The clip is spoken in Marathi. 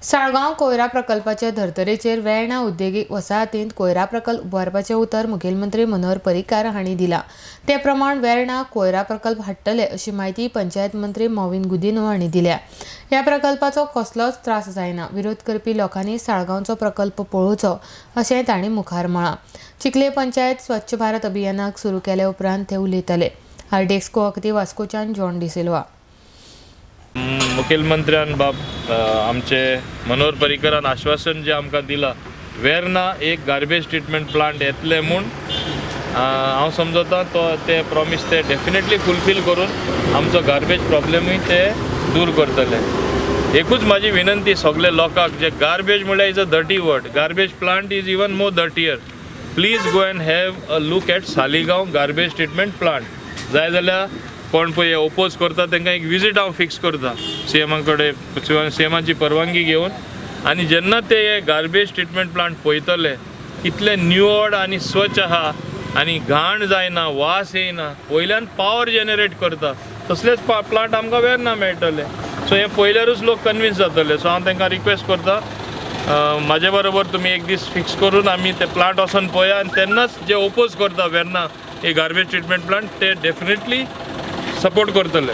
साळगांव कोयरा प्रकल्पाच्या धर्तरेचेर वेर्णा उद्देगीक वसाहतींत कोयरा प्रकल्प उबारपाचें उतर मुखेलमंत्री मनोहर पर्रीकार हांणी दिलां। ते प्रमाण वेर्णा कोयरा प्रकल्प हाडटले अशी माहिती पंचायत मंत्री मॉविन गुदिन्हो हांणी दिल्या। ह्या प्रकल्पाचो कसलोच त्रास जायना, विरोध करपी लोकांनी साळगांवचो प्रकल्प पळोवचो अशें तांणी मुखार म्हळां। चिखले पंचायत स्वच्छ भारत अभियानाक सुरू केल्या उपरांत ते उलयताले। डेस्क वखदी वास्कोच्यान जॉन डिसिल्वा। मुखेलमंत्र्यान आमचे मनोहर पर्रीकरान आश्वासन जे आमकां दिला वेर्ना एक गार्बेज ट्रीटमेंट प्लांट येतले म्हूण हांव समजता तो ते प्रॉमिस ते डेफिनेटली फुलफील करून आमचो गार्बेज प्रॉब्लेमूय ते दूर करतले। एकूच म्हाजी विनंती सगळे लोकांक जे गार्बेज म्हळ्यार is a dirty word, garbage plant is even more dirtier. Please go and have a look at Saligao garbage treatment plant. जाय जाल्यार कोण पळय ओपोज करता तांकां एक विजीट हांव फिक्स करता सीएमा कडेन, सीएमाची परवानगी घेवन, आनी जेन्ना ते गार्बेज ट्रीटमेंट प्लांट पळयतले कितले निवड आनी स्वच्छ आहा आनी घाण जायना, वास येयना, वयल्यान पावर जनरेट करता, तसलेच प्लांट आमकां वेर्ना मेळटले। सो हे पळयल्यारूच लोक कन्विन्स जातले। सो हांव तांकां रिक्वेस्ट करता म्हाजे बरोबर तुमी एक दीस फिक्स करून आमी ते प्लांट वचून पळया, आनी तेन्नाच जे ओपोज करता वेर्ना हे गार्बेज ट्रीटमेंट प्लांट ते डेफिनेटली सपोर्ट करतले।